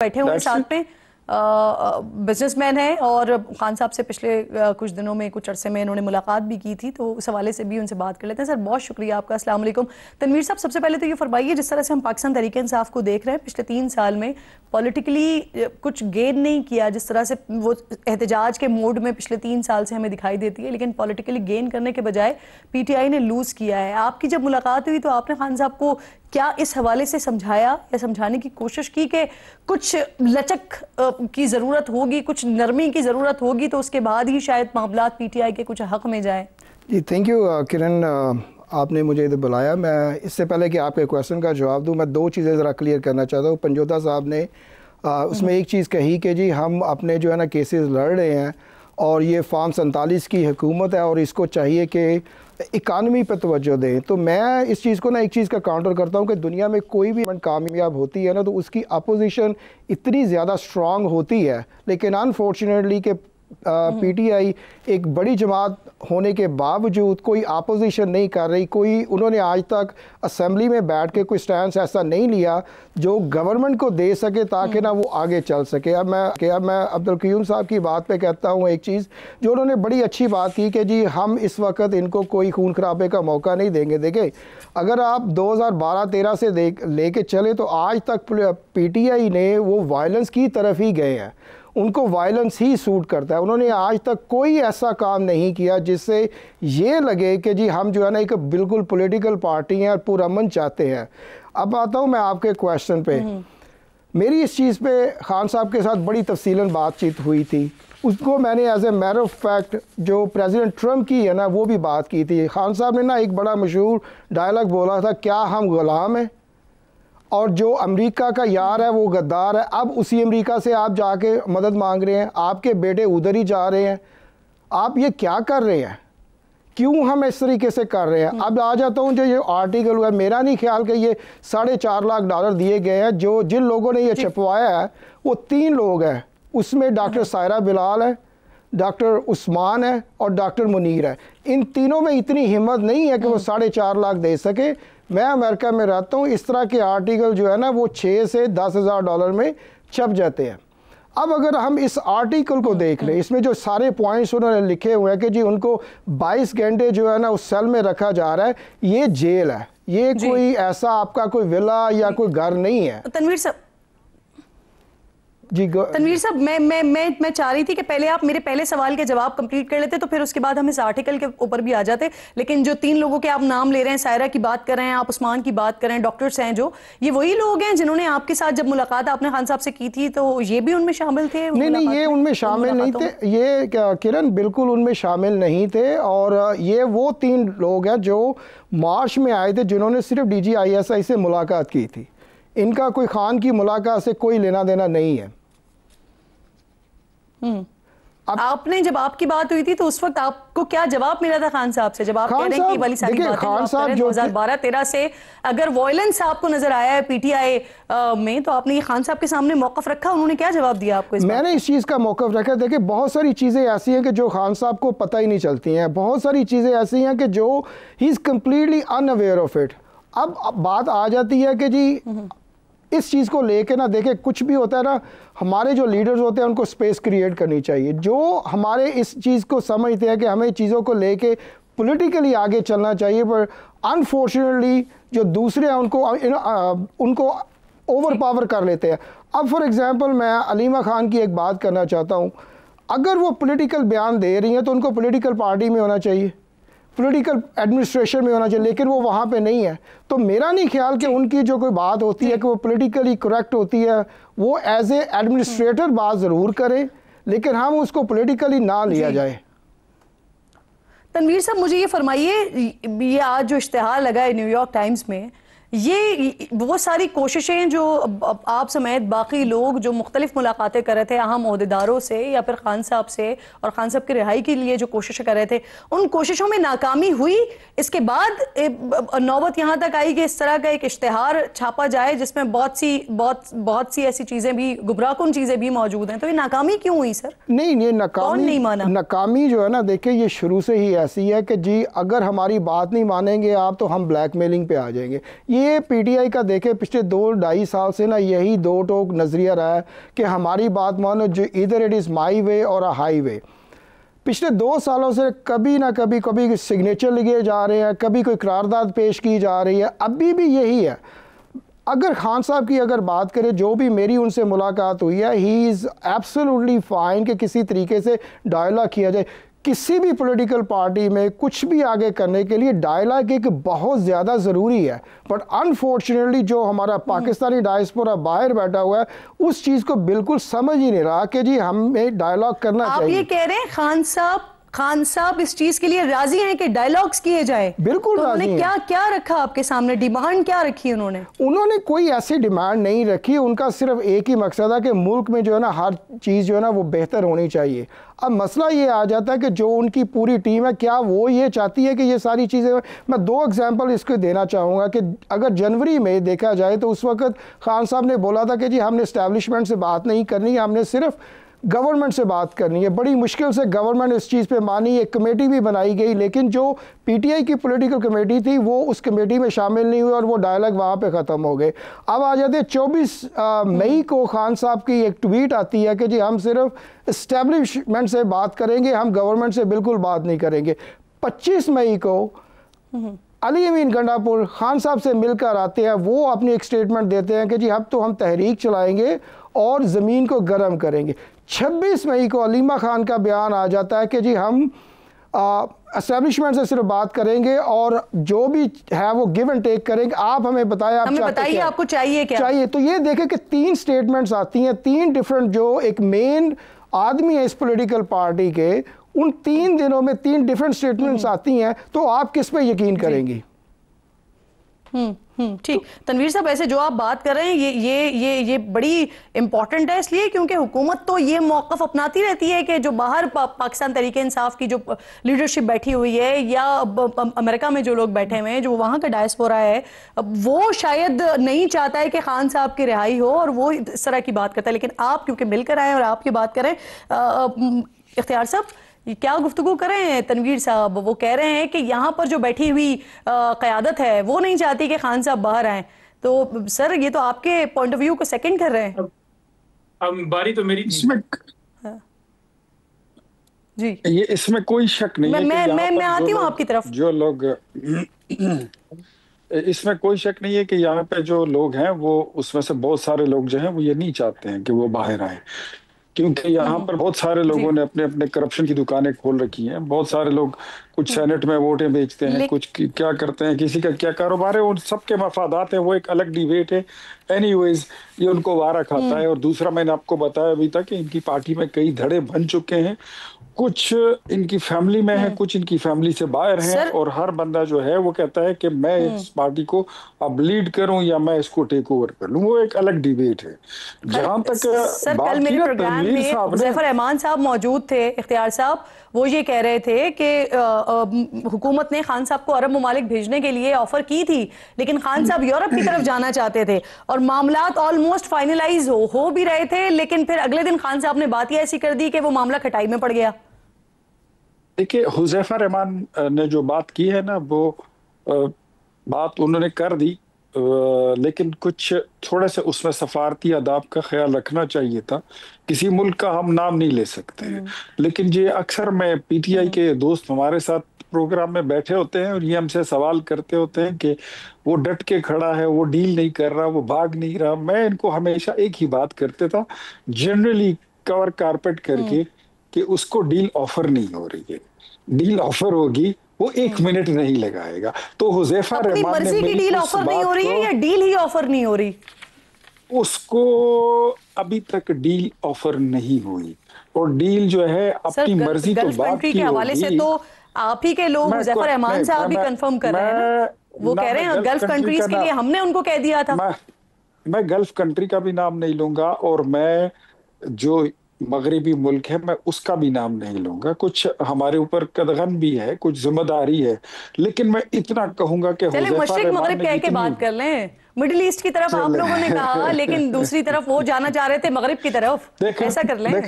बैठे हुए साथ में बिजनेसमैन है और खान साहब से पिछले कुछ दिनों में कुछ अरसे में इन्होंने मुलाकात भी की थी, तो उस हवाले से भी उनसे बात कर लेते हैं। सर बहुत शुक्रिया आपका। अस्सलाम वालेकुम। तनवीर साहब, सबसे पहले तो ये फरमाइए, जिस तरह से हम पाकिस्तान तहरीक इंसाफ को देख रहे हैं, पिछले 3 साल में पॉलिटिकली कुछ गेन नहीं किया, जिस तरह से वो एहतजाज के मोड में पिछले 3 साल से हमें दिखाई देती है, लेकिन पॉलिटिकली गेन करने के बजाय PTI ने लूज किया है। आपकी जब मुलाकात हुई तो आपने खान साहब को क्या इस हवाले से समझाया या समझाने की कोशिश की कि कुछ लचक की ज़रूरत होगी, कुछ नरमी की ज़रूरत होगी, तो उसके बाद ही शायद मामलात PTI के कुछ हक़ में जाए? जी थैंक यू किरण, आपने मुझे इधर बुलाया। मैं इससे पहले कि आपके क्वेश्चन का जवाब दूं, मैं 2 चीज़ें ज़रा क्लियर करना चाहता हूँ। पंजोता साहब ने उसमें एक चीज़ कही कि जी हम अपने जो है ना केसेस लड़ रहे हैं और ये फार्म 47 की हुकूमत है और इसको चाहिए कि इकानमी पर तवज्जो दें। तो मैं इस चीज़ को ना एक चीज़ का काउंटर करता हूँ कि दुनिया में कोई भी कामयाब होती है ना, तो उसकी अपोजिशन इतनी ज़्यादा स्ट्रॉन्ग होती है, लेकिन अनफॉर्चुनेटली कि PTI एक बड़ी जमात होने के बावजूद कोई अपोजिशन नहीं कर रही, कोई उन्होंने आज तक असेंबली में बैठ के कोई स्टैंड ऐसा नहीं लिया जो गवर्नमेंट को दे सके ताकि ना वो आगे चल सके। अब मैं अब्दुल क़य्यूम साहब की बात पे कहता हूँ एक चीज़ जो उन्होंने बड़ी अच्छी बात की कि जी हम इस वक्त इनको कोई खून खराबे का मौका नहीं देंगे। देखें, अगर आप 2012-13 से लेके चले तो आज तक PTI ने वो वायलेंस की तरफ ही गए हैं, उनको वायलेंस ही सूट करता है। उन्होंने आज तक कोई ऐसा काम नहीं किया जिससे ये लगे कि जी हम जो है ना एक बिल्कुल पॉलिटिकल पार्टी हैं और पुरअमन चाहते हैं। अब आता हूँ मैं आपके क्वेश्चन पे। मेरी इस चीज़ पे खान साहब के साथ बड़ी तफसीलन बातचीत हुई थी, उसको मैंने as a matter of fact जो प्रेसिडेंट ट्रम्प की है ना वो भी बात की थी। खान साहब ने ना एक बड़ा मशहूर डायलॉग बोला था, क्या हम गुलाम हैं और जो अमेरिका का यार है वो गद्दार है। अब उसी अमेरिका से आप जाके मदद मांग रहे हैं, आपके बेटे उधर ही जा रहे हैं, आप ये क्या कर रहे हैं, क्यों हम इस तरीके से कर रहे हैं। अब आ जाता हूँ जो ये आर्टिकल हुआ, मेरा नहीं ख्याल कि ये $4.5 लाख दिए गए हैं। जो जिन लोगों ने ये छपवाया है वो 3 लोग हैं, उसमें डॉक्टर सायरा बिलाल है, डॉक्टर उस्मान है और डॉक्टर मुनीर है। इन तीनों में इतनी हिम्मत नहीं है कि वो $4.5 लाख दे सके। मैं अमेरिका में रहता हूँ, इस तरह के आर्टिकल जो है ना वो $6,000 से $10,000 में छप जाते हैं। अब अगर हम इस आर्टिकल को देख लें, इसमें जो सारे पॉइंट्स उन्होंने लिखे हुए हैं कि जी उनको 22 घंटे जो है ना उस सेल में रखा जा रहा है, ये जेल है, ये कोई ऐसा आपका कोई विला या कोई घर नहीं है। तनवीर साहब जी, तनवीर साहब मैं चाह रही थी कि पहले आप मेरे पहले सवाल के जवाब कंप्लीट कर लेते तो फिर उसके बाद हम इस आर्टिकल के ऊपर भी आ जाते। लेकिन जो 3 लोगों के आप नाम ले रहे हैं, सायरा की बात कर रहे हैं, आप उस्मान की बात कर रहे हैं, डॉक्टर्स हैं जो, ये वही लोग हैं जिन्होंने आपके साथ जब मुलाकात आपने खान साहब से की थी तो ये भी उनमें शामिल थे? नहीं, ये उनमें शामिल नहीं थे, ये किरण बिल्कुल उनमें शामिल नहीं थे। और ये वो 3 लोग हैं जो मार्च में आए थे जिन्होंने सिर्फ DGISI से मुलाकात की थी। इनका कोई खान की मुलाकात से कोई लेना देना नहीं है। अब आपने जब आपकी बात हुई थी तो उस वक्त आपको क्या जवाब मिला था खान साहब से, जब आप कह रहे हैं कि वाली सारी बातें 2012-13 से अगर वायलेंस आपको नजर आया है PTI में, तो आपने ये खान साहब के सामने मौकफ रखा, उन्होंने क्या जवाब दिया आपको? मैंने इस चीज़ का मौकफ रखा। देखिए, बहुत सारी चीज़ें ऐसी हैं कि जो खान साहब को पता ही नहीं चलती हैं, बहुत सारी चीज़ें ऐसी हैं कि जो he is completely unaware of it. अब बात आ जाती है कि जी इस चीज़ को लेके ना, देखे कुछ भी होता है ना, हमारे जो लीडर्स होते हैं उनको स्पेस क्रिएट करनी चाहिए। जो हमारे इस चीज़ को समझते हैं कि हमें चीज़ों को लेके पॉलिटिकली आगे चलना चाहिए, पर अनफॉर्चुनेटली जो दूसरे हैं उनको ओवर पावर कर लेते हैं। अब फॉर एग्जांपल मैं अलीमा खान की एक बात करना चाहता हूँ, अगर वो पॉलिटिकल बयान दे रही हैं तो उनको पॉलिटिकल पार्टी में होना चाहिए, पॉलिटिकल एडमिनिस्ट्रेशन में होना चाहिए, लेकिन वो वहाँ पे नहीं है। तो मेरा नहीं ख्याल कि उनकी जो कोई बात होती है कि वो पॉलिटिकली करेक्ट होती है, वो एज ए एडमिनिस्ट्रेटर बात ज़रूर करें, लेकिन हम उसको पॉलिटिकली ना लिया जाए। तनवीर साहब, मुझे ये फरमाइए, ये आज जो इश्तिहार लगा है न्यूयॉर्क टाइम्स में, ये वो सारी कोशिशें जो आप समेत बाकी लोग जो मुख्तलिफ मुलाकातें कर रहे थे अहम ओहदेदारों से या फिर खान साहब से और खान साहब की रिहाई के लिए जो कोशिशें कर रहे थे, उन कोशिशों में नाकामी हुई। इसके बाद नौबत यहाँ तक आई कि इस तरह का एक इश्तिहार छापा जाए जिसमें बहुत सी ऐसी चीज़ें भी, गुमराहकुन चीज़ें भी मौजूद हैं। तो ये नाकामी क्यों हुई सर? नहीं, ये कौन नहीं माना? नाकामी जो है ना, देखिए ये शुरू से ही ऐसी है कि जी अगर हमारी बात नहीं मानेंगे आप तो हम ब्लैकमेलिंग पे आ जाएंगे। ये पीटीआई का देखे पिछले 2-2.5 साल से ना यही दो टोक नज़रिया रहा है कि हमारी बात मानो, जो इधर इट इज़ माई वे और अ हाई वे। पिछले 2 सालों से कभी ना कभी सिग्नेचर लिए जा रहे हैं, कभी कोई करारदाद पेश की जा रही है, अभी भी यही है। अगर खान साहब की अगर बात करें, जो भी मेरी उनसे मुलाकात हुई है, ही इज़ एब्सोल्युटली फाइन कि किसी तरीके से डायलॉग किया जाए। किसी भी पॉलिटिकल पार्टी में कुछ भी आगे करने के लिए डायलॉग एक बहुत ज़्यादा ज़रूरी है, बट अनफॉर्चुनेटली जो हमारा पाकिस्तानी डायस्पोरा बाहर बैठा हुआ है उस चीज़ को बिल्कुल समझ ही नहीं रहा कि जी हमें डायलॉग करना चाहिए। आप ये कह रहे हैं खान साहब इस चीज के लिए राजी हैं कि डायलॉग्स किए जाए? बिल्कुल। तो उन्होंने क्या क्या रखा आपके सामने, डिमांड क्या रखी उन्होंने कोई ऐसी डिमांड नहीं रखी। उनका सिर्फ एक ही मकसद है कि मुल्क में जो है ना हर चीज़ जो है ना वो बेहतर होनी चाहिए। अब मसला ये आ जाता है कि जो उनकी पूरी टीम है, क्या वो ये चाहती है कि ये सारी चीज़ें। मैं 2 एग्जांपल इसको देना चाहूँगा कि अगर जनवरी में देखा जाए तो उस वक्त खान साहब ने बोला था कि जी हमने इस्टेब्लिशमेंट से बात नहीं करनी, हमने सिर्फ गवर्नमेंट से बात करनी है। बड़ी मुश्किल से गवर्नमेंट इस चीज़ पे मानी, एक कमेटी भी बनाई गई, लेकिन जो पीटीआई की पॉलिटिकल कमेटी थी वो उस कमेटी में शामिल नहीं हुई और वो डायलॉग वहाँ पे ख़त्म हो गए। अब आ जाते 24 मई को खान साहब की एक ट्वीट आती है कि जी हम सिर्फ इस्टेब्लिशमेंट से बात करेंगे, हम गवर्नमेंट से बिल्कुल बात नहीं करेंगे। 25 मई को अली अमीन गंडापुर खान साहब से मिलकर आते हैं, वो अपनी एक स्टेटमेंट देते हैं कि जी अब तो हम तहरीक चलाएंगे और ज़मीन को गर्म करेंगे। 26 मई को अलीमा खान का बयान आ जाता है कि जी हम एस्टेब्लिशमेंट से सिर्फ बात करेंगे और जो भी है वो गिव एंड टेक करेंगे। आप हमें बताएं, आप बताइए आपको चाहिए क्या चाहिए। तो ये देखें कि 3 स्टेटमेंट्स आती हैं, 3 डिफरेंट, जो एक मेन आदमी है इस पॉलिटिकल पार्टी के, उन 3 दिनों में 3 डिफरेंट स्टेटमेंट्स आती हैं, तो आप किस पे यकीन करेंगी? ठीक। तनवीर साहब, ऐसे जो आप बात कर रहे हैं ये बड़ी इंपॉर्टेंट है, इसलिए क्योंकि हुकूमत तो ये मौक़िफ़ अपनाती रहती है कि जो बाहर पाकिस्तान तहरीक इंसाफ की जो लीडरशिप बैठी हुई है या अमेरिका में जो लोग बैठे हुए हैं, जो वहाँ का डायस्पोरा है, वो शायद नहीं चाहता है कि खान साहब की रिहाई हो और वो इस तरह की बात करता है। लेकिन आप क्योंकि मिलकर आए और आप ये बात करें, इख्तियार साहब क्या गुफ्तगू करें तनवीर साहब? वो कह रहे हैं कि यहाँ पर जो बैठी हुई क़यादत है वो नहीं चाहती कि खान साहब बाहर आए। तो सर ये तो आपके पॉइंट ऑफ व्यू को सेकंड कर रहे हैं। अब बारी तो मेरी इसमें जी, ये इसमें कोई शक नहीं है कि मैं आती हूँ आपकी तरफ। जो लोग इसमें कोई शक नहीं है कि यहाँ पे जो लोग हैं वो उसमें से बहुत सारे लोग जो हैं वो ये नहीं चाहते हैं कि वो बाहर आए, क्योंकि यहाँ पर बहुत सारे लोगों ने अपने अपने करप्शन की दुकानें खोल रखी हैं। बहुत सारे लोग कुछ सेनेट में वोटें बेचते हैं, कुछ क्या करते हैं, किसी का क्या कारोबार है, उन सबके मफादात हैं, वो एक अलग डिबेट है। एनीवेज ये उनको वारा खाता है। और दूसरा, मैंने आपको बताया अभी तक कि इनकी पार्टी में कई धड़े बन चुके हैं, कुछ इनकी फैमिली में है, कुछ इनकी फैमिली से बाहर हैं, और हर बंदा जो है वो कहता है कि मैं इस पार्टी को अब लीड करूं या मैं इसको टेक ओवर कर लूं। वो एक अलग डिबेट है। जहां तक सर, कल मेरे प्रोग्राम में हुज़ैफर रहमान साहब मौजूद थे। इख्तियार साहब वो ये कह रहे थे कि हुकूमत ने खान साहब को अरब ममालिक भेजने के लिए ऑफर की थी, लेकिन खान साहब यूरोप की तरफ जाना चाहते थे और मामलात ऑलमोस्ट फाइनलाइज हो भी रहे थे, लेकिन फिर अगले दिन खान साहब ने बात ही ऐसी कर दी कि वो मामला खटाई में पड़ गया। देखिए, हुज़ैफा रहमान ने जो बात की है ना, वो बात उन्होंने कर दी, लेकिन कुछ थोड़ा सा उसमें सफारती आदाब का ख्याल रखना चाहिए था। किसी मुल्क का हम नाम नहीं ले सकते हैं, लेकिन ये अक्सर मैं पीटीआई के दोस्त हमारे साथ प्रोग्राम में बैठे होते हैं और ये हमसे सवाल करते होते हैं कि वो डट के खड़ा है, वो डील नहीं कर रहा, वो भाग नहीं रहा। मैं इनको हमेशा एक ही बात करते था, जनरली कवर कारपेट करके, कि उसको डील ऑफर नहीं हो रही है। डील ऑफर होगी वो 1 मिनट नहीं लगाएगा। तो हुज़ैफा रहमान ने मेरी डील ऑफर नहीं हो रही है या डील ही ऑफर नहीं हो रही? उसको अभी तक डील ऑफर नहीं हुई, और डील जो है अपनी मर्जी तो बात की के हवाले से तो आप ही के लोग हुज़ैफा रहमान साहब भी कंफर्म कर रहे हैं ना, वो कह रहे हैं गल्फ कंट्रीज के लिए हमने उनको कह दिया था। मैं गल्फ कंट्री का भी नाम नहीं लूंगा, और मैं जो मगरिबी मुल्क है मैं उसका भी नाम नहीं लूंगा। कुछ हमारे ऊपर कदगन भी है, कुछ जिम्मेदारी है, लेकिन मैं इतना कहूंगा कि मशरिक मगरिब कह के बात कर लें। मिडिल ईस्ट की तरफ आप लोगों ने कहा, लेकिन दूसरी तरफ वो जाना चाह रहे थे मगरिब की तरफ। ऐसा कर लें,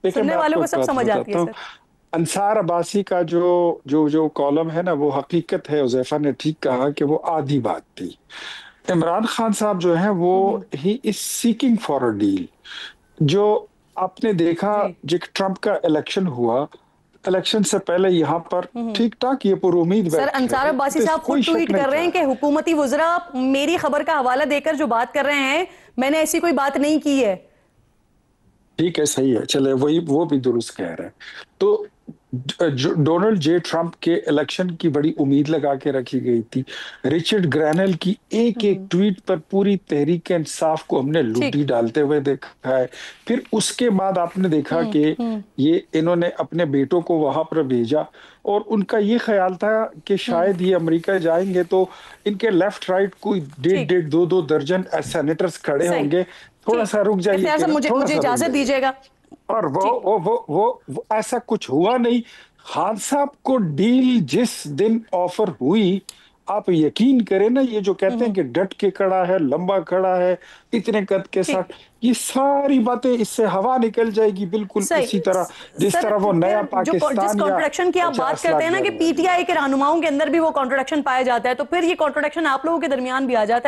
सुनने वालों को सब समझ आती है। अंसार अब्बासी का जो जो जो कॉलम है ना, वो हकीकत है। हुज़ैफा ने ठीक कहा कि वो आधी बात थी। इमरान खान साहब जो है वो he is seeking for a deal. जो आपने देखा, जी जब ट्रंप का इलेक्शन हुआ, इलेक्शन से पहले यहाँ पर ठीक ठाक ये पूरी उम्मीद सर, बैठी अंसार रही, अब्बासी तो साहब खुद कोई शक ट्वीट नहीं कर रहे हैं था। कि हुकूमती वुज़रा मेरी खबर का हवाला देकर जो बात कर रहे हैं, मैंने ऐसी कोई बात नहीं की है। ठीक है, सही है, चले वही वो भी दुरुस्त कह रहे हैं। तो डोनाल्ड जे ट्रंप के इलेक्शन की बड़ी उम्मीद लगा के रखी गई थी। रिचर्ड ग्रैनल की एक एक ट्वीट पर पूरी तहरीक इंसाफ को हमने ठीक। लूटी डालते हुए देखा है। फिर उसके बाद आपने देखा कि ये इन्होंने अपने बेटों को वहां पर भेजा, और उनका ये ख्याल था कि शायद ये अमेरिका जाएंगे तो इनके लेफ्ट राइट कोई ठीक। 1.5-2 दर्जन सेनेटर्स खड़े सही। होंगे। थोड़ा ठीक। सा रुक जाइए इख्तियार साहब, केवल, मुझे थोड़ा मुझे सा रुक इजाजत जाइए। दीजिएगा। और ठीक। वो ऐसा कुछ हुआ नहीं। खान साहब को डील जिस दिन ऑफर हुई, आप यकीन करें ना, ये जो कहते हैं कि डट के खड़ा है, लंबा खड़ा है, इतने कद के ठीक। साथ, ये सारी बातें इससे हवा निकल जाएगी बिल्कुल सही। उसी तरह जिस सर, तरह वो नया फिर जो जिस पाकिस्तान या कॉन्ट्रडिक्शन की आप बात 50 लाख करते हैं ना कि घर वाली। पीटीआई के रहनुमाओं के अंदर भी वो कॉन्ट्रडिक्शन पाया जाता है, तो फिर ये कॉन्ट्रडिक्शन आप लोगों के दरमियान भी आ जाता है।